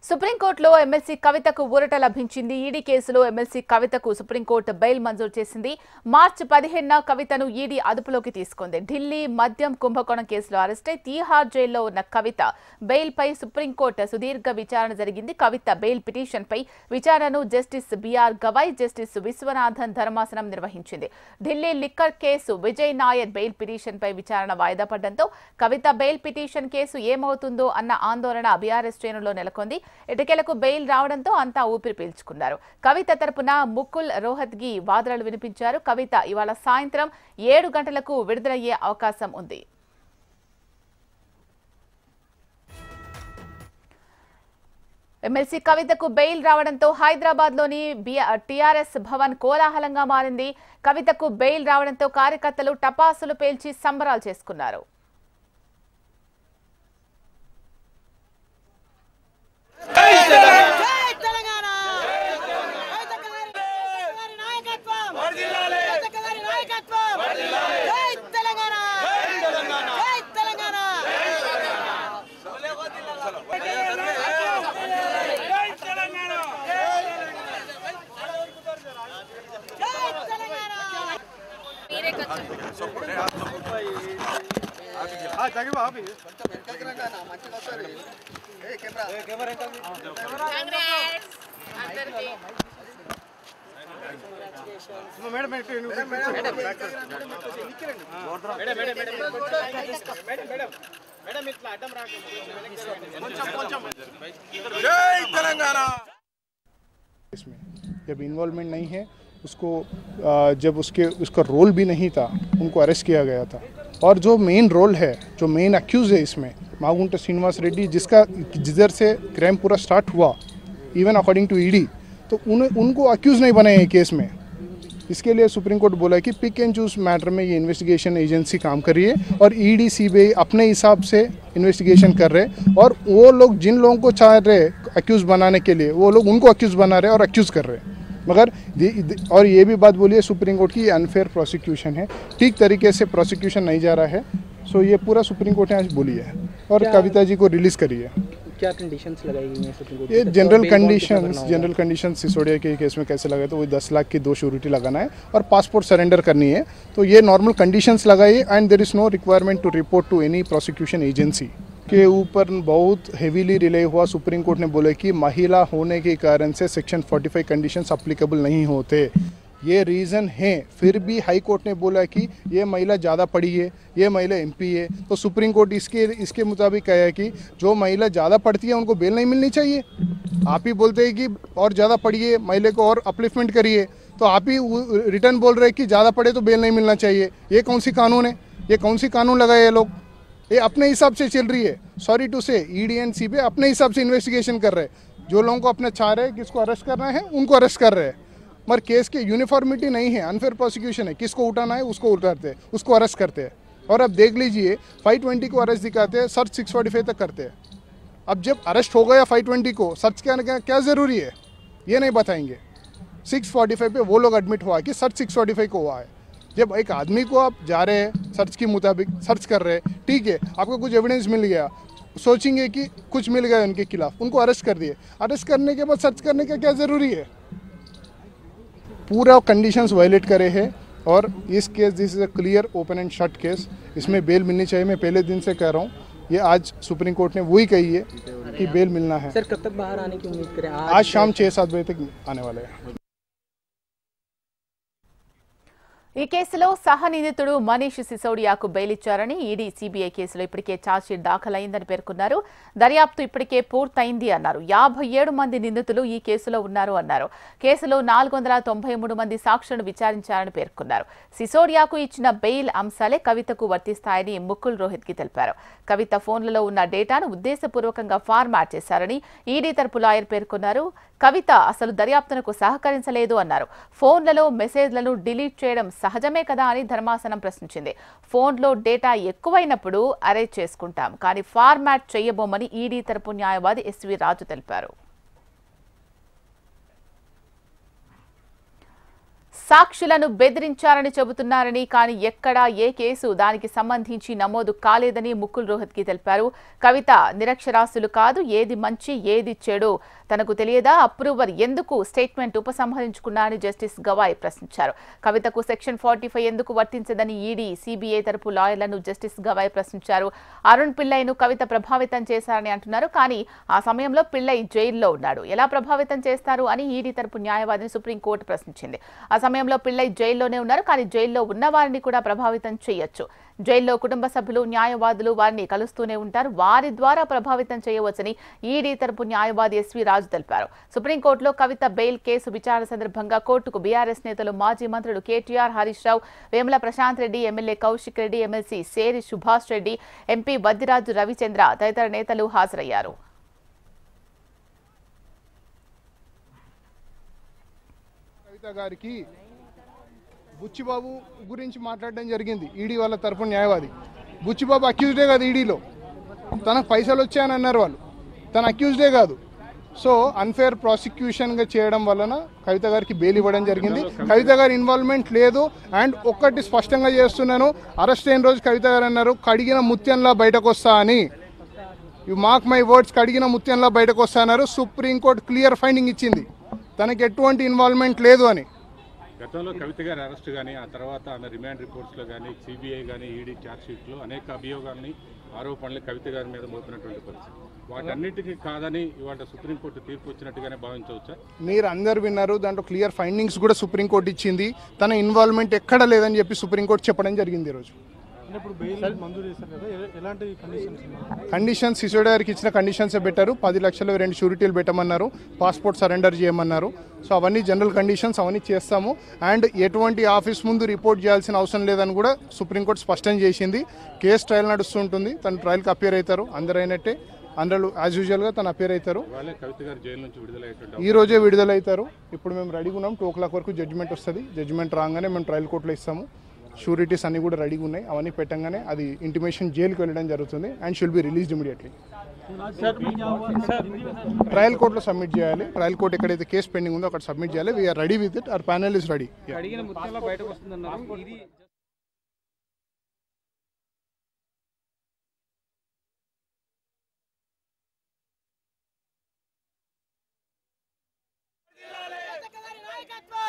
సుప్రీంకోర్టులో ఎమ్మెల్సీ కవితకు ఊరట లభించింది. ఈడీ కేసులో ఎమ్మెల్సీ కవితకు సుప్రీంకోర్టు బెయిల్ మంజూరు చేసింది. మార్చి 15న కవితను ఈడీ అదుపులోకి తీసుకుంది. ఢిల్లీ మద్యం కుంభకోణం కేసులో అరెస్టై తీహార్ జైల్లో ఉన్న కవిత బెయిల్పై సుప్రీంకోర్టు సుదీర్ఘ విచారణ జరిగింది. కవిత బెయిల్ పిటిషన్పై విచారణను justice BR Gavai, justice Viswanathan ధర్మాసనం నిర్వహించింది. Delhi liquor case Vijay Nair bail పిటిషన్పై విచారణ వాయిదా పడడంతో కవిత బెయిల్ పిటిషన్ కేసు ఏమవుతుందో అన్న ఆందోళన బీఆర్ఎస్ శ్రేణుల్లో నెలకొంది. ఎటకేలకు బెయిల్ రావడంతో అంతా ఊపిరి పీల్చుకున్నారు. కవిత తరపున ముకుల్ రోహత్గి వాదనలు వినిపించారు. కవిత ఇవాళ సాయంత్రం 7 గంటలకు విడుదలయ్యే అవకాశం ఉంది. ఎమ్మెల్సీ కవితకు బెయిల్ రావడంతో హైదరాబాద్ లోని టీఆర్ఎస్ భవన్ కోలాహలంగా మారింది. కవితకు బెయిల్ రావడంతో కార్యకర్తలు టపాసులు పేల్చి సంబరాలు చేసుకున్నారు. इसमें जब इन्वॉल्वमेंट नहीं है उसको जब उसका रोल भी नहीं था उनको अरेस्ट किया गया था। और जो मेन रोल है, जो मेन अक्यूज है इसमें मागुंटा श्रीनिवास रेड्डी, जिधर से क्राइम पूरा स्टार्ट हुआ इवन अकॉर्डिंग टू ईडी, तो उनको अक्यूज नहीं बनाए हैं केस में। इसके लिए सुप्रीम कोर्ट बोला कि पिक एंड चूज मैटर में ये इन्वेस्टिगेशन एजेंसी काम कर रही है और ईडी सीबीआई अपने हिसाब से इन्वेस्टिगेशन कर रहे हैं और वो लोग जिन लोगों को चाह रहे अक्यूज बनाने के लिए वो लोग उनको अक्यूज बना रहे हैं और अक्यूज कर रहे हैं। मगर और ये भी बात बोलिए सुप्रीम कोर्ट की अनफेयर प्रोसिक्यूशन है, ठीक तरीके से प्रोसिक्यूशन नहीं जा रहा है। सो ये पूरा सुप्रीम कोर्ट ने आज बोली है और कविता जी को रिलीज करी है। क्या कंडीशंस लगाई गई हैं सुप्रीम कोर्ट? ये जनरल कंडीशंस सिसोदिया के केस में कैसे लगाए तो वो 10 लाख की 2 श्योरिटी लगाना है और पासपोर्ट सरेंडर करनी है। तो ये नॉर्मल कंडीशंस लगाई and there is no requirement to report to any prosecution agency के ऊपर बहुत हेवीली रिले हुआ। सुप्रीम कोर्ट ने बोले कि महिला होने के कारण से सेक्शन 45 कंडीशंस अप्लीकेबल नहीं होते, ये रीज़न है। फिर भी हाई कोर्ट ने बोला कि ये महिला ज़्यादा पढ़ी है, ये महिला एमपी है, तो सुप्रीम कोर्ट इसके मुताबिक कहा है कि जो महिला ज़्यादा पढ़ती है उनको बेल नहीं मिलनी चाहिए। आप ही बोलते हैं कि और ज़्यादा पढ़िए, महिला को और अपलिफ्टमेंट करिए, तो आप ही रिटर्न बोल रहे हैं कि ज़्यादा पढ़े तो बेल नहीं मिलना चाहिए। ये कौन सी कानून है? ये कौन सी कानून लगाए ये लोग? ये अपने हिसाब से चल रही है। सॉरी टू से ईडी एंड सीबीआई अपने हिसाब से इन्वेस्टिगेशन कर रहे हैं। जो लोगों को अपने चाह रहे हैं किसको अरेस्ट करना है उनको अरेस्ट कर रहे हैं, मगर केस की यूनिफॉर्मिटी नहीं है, अनफेयर प्रोसिक्यूशन है। किसको उठाना है उसको उठाते हैं, उसको अरेस्ट करते हैं। और अब देख लीजिए 520 को अरेस्ट दिखाते हैं, सर्च 645 तक करते हैं। अब जब अरेस्ट हो गया 520 को, सर्च क्या ज़रूरी है ये नहीं बताएंगे। 645 पे वो लोग एडमिट हुआ कि सर्च 645 को हुआ है। जब एक आदमी को आप जा रहे हैं सर्च के मुताबिक सर्च कर रहे हैं, ठीक है, आपको कुछ एविडेंस मिल गया, सोचेंगे कि कुछ मिल गया उनके खिलाफ, उनको अरेस्ट कर दिए। अरेस्ट करने के बाद सर्च करने का क्या ज़रूरी है? पूरा कंडीशंस वायलेट करे हैं और इस case this is a clear open and shut case. इसमें बेल मिलनी चाहिए। मैं पहले दिन से कह रहा हूँ, ये आज सुप्रीम कोर्ट ने वही कही है कि बेल मिलना है। सर कब तक बाहर आने की उम्मीद करें? आज शाम 6-7 बजे तक आने वाले हैं। ఈ కేసులో సహనిందితుడు మనీష్ సిసోడియాకు బెయిల్ ఇచ్చారని ఈడీ సీబీఐ కేసులో ఇప్పటికే ఛార్జ్షీట్ దాఖలైందని పేర్కొన్నారు. దర్యాప్తు ఇప్పటికే పూర్తయింది అన్నారు. 57 మంది నిందితులు ఈ కేసులో ఉన్నారు అన్నారు. కేసులో 493 మంది సాక్షులను విచారించారని పేర్కొన్నారు. సిసోడియాకు ఇచ్చిన బెయిల్ అంశాలే కవితకు వర్తిస్తాయని ముకుల్ రోహత్గి తెలిపారు. కవిత ఫోన్లలో ఉన్న డేటాను ఉద్దేశపూర్వకంగా ఫార్మాట్ చేశారని ఈడీ తరపు లాయర్ పేర్కొన్నారు. కవిత అసలు దర్యాప్తునకు సహకరించలేదు అన్నారు. ఫోన్లలో మెసేజ్లను డిలీట్ చేయడం సహజమే కదా అని ధర్మాసనం ప్రశ్నించింది. ఫోన్లో డేటా ఎక్కువైనప్పుడు అరేంజ్ చేసుకుంటాం, కానీ ఫార్మాట్ చేయబోమని ఈడీ తరపు న్యాయవాది ఎస్వి రాజు తెలిపారు. సాక్షులను బెదిరించారని చెబుతున్నారని కానీ ఎక్కడా ఏ కేసు దానికి సంబంధించి నమోదు కాలేదని ముకుల్ రోహత్గి తెలిపారు. కవిత నిరక్షరాస్యులు కాదు, ఏది మంచి ఏది చెడు తనకు తెలియదా, అప్రూవర్ ఎందుకు స్టేట్మెంట్ ఉపసంహరించుకున్నారని జస్టిస్ గవాయ్ ప్రశ్నించారు. కవితకు సెక్షన్ 45 ఎందుకు వర్తించదని ఈడీ, సిబిఐ తరపు లాయర్లను జస్టిస్ గవాయ్ ప్రశ్నించారు. అరుణ్ పిల్లైను కవిత ప్రభావితం చేశారని అంటున్నారు. కానీ ఆ సమయంలో పిల్లై జైల్లో ఉన్నాడు, ఎలా ప్రభావితం చేస్తారు అని ఈడీ తరపు న్యాయవాదిని సుప్రీంకోర్టు ప్రశ్నించింది. ఆ సమయంలో పిల్లై జైల్లోనే ఉన్నారు, కానీ జైల్లో ఉన్న వారిని కూడా ప్రభావితం చేయొచ్చు. జైల్లో కుటుంబ సభ్యులు, న్యాయవాదులు వారిని కలుస్తూనే ఉంటారు, వారి ద్వారా ప్రభావితం చేయవచ్చని ఈడీ తరపు న్యాయవాది ఎస్వి రాజు తెలిపారు. సుప్రీంకోర్టులో కవిత బెయిల్ కేసు విచారణ సందర్భంగా కోర్టుకు బీఆర్ఎస్ నేతలు, మాజీ మంత్రులు కేటీఆర్, హరీష్ రావు, వేముల ప్రశాంత్ రెడ్డి, ఎమ్మెల్యే కౌశిక్ రెడ్డి, ఎమ్మెల్సీ సేరి సుభాష్ రెడ్డి, ఎంపీ బద్దిరాజు రవిచంద్ర తదితర నేతలు హాజరయ్యారు. కవిత గారికి బుచ్చిబాబు గురించి మాట్లాడడం జరిగింది ఈడీ వాళ్ళ తరఫున న్యాయవాది. బుచ్చిబాబు అక్యూజ్డే కాదు, ఈడీలో తనకు పైసలు వచ్చాయని అన్నారు వాళ్ళు, తన అక్యూజ్డే కాదు. సో అన్ఫేర్ ప్రాసిక్యూషన్గా చేయడం వలన కవిత గారికి బెయిల్ ఇవ్వడం జరిగింది. కవిత గారి ఇన్వాల్వ్మెంట్ లేదు. అండ్ ఒక్కటి స్పష్టంగా చేస్తున్నాను, అరెస్ట్ అయిన రోజు కవిత గారు అన్నారు కడిగిన ముత్యంలా బయటకు వస్తా అని. యు మార్క్ మై వర్డ్స్, కడిగిన ముత్యంలా బయటకు వస్తా అన్నారు. సుప్రీంకోర్టు క్లియర్ ఫైండింగ్ ఇచ్చింది తనకి ఎటువంటి ఇన్వాల్వ్మెంట్ లేదు అని. గతంలో కవిత గారి అరెస్ట్ కానీ, ఆ తర్వాత ఆమె రిమాండ్ రిపోర్ట్స్లో కానీ, సిబిఐ కానీ, ఈడీ ఛార్జ్షీట్లో అనేక అభియోగాల్ని, ఆరోపణలు కవిత గారి మీద మోపినటువంటి పరిస్థితి. వాటన్నిటికీ కాదని ఇవాళ సుప్రీంకోర్టు తీర్పు వచ్చినట్టుగానే భావించవచ్చా? మీరు అందరు విన్నారు, దాంట్లో క్లియర్ ఫైండింగ్స్ కూడా సుప్రీంకోర్టు ఇచ్చింది. తన ఇన్వాల్వ్మెంట్ ఎక్కడ లేదని చెప్పి సుప్రీంకోర్టు చెప్పడం జరిగింది ఈరోజు. కండిషన్స్ సిసోడియా గారికి ఇచ్చిన కండిషన్స్ పెట్టారు. 10 లక్షలు 2 షూరిటీలు పెట్టమన్నారు, పాస్పోర్ట్ సరెండర్ చేయమన్నారు. సో అవన్నీ జనరల్ కండిషన్స్, అవన్నీ చేస్తాము. అండ్ ఎటువంటి ఆఫీస్ ముందు రిపోర్ట్ చేయాల్సిన అవసరం లేదని కూడా సుప్రీంకోర్టు స్పష్టం చేసింది. కేసు ట్రయల్ నడుస్తుంటుంది, తను ట్రయల్కి అపియర్ అవుతారు, అందరూ అయినట్టే. అందరూ యాజ్ యూజువల్గా తను అపియర్ అవుతారు. ఈ రోజే విడుదలవుతారు. ఇప్పుడు మేము రెడీగా ఉన్నాం, 2 o'clock వరకు జడ్జిమెంట్ వస్తుంది. జడ్జిమెంట్ రాగానే మేము ట్రయల్ కోర్టులో ఇస్తాము. షూరిటీస్ అన్నీ కూడా రెడీగా ఉన్నాయి. అవన్నీ పెట్టంగానే అది ఇంటిమేషన్ జైలుకి వెళ్ళడం జరుగుతుంది and shall be released immediately. Trial కోర్టులో సబ్మిట్ చేయాలి. ట్రయల్ కోర్టు ఎక్కడైతే కేసు పెండింగ్ ఉందో అక్కడ సబ్మిట్ చేయాలి. We're ready with it, our panel is ready. నాయకత్వం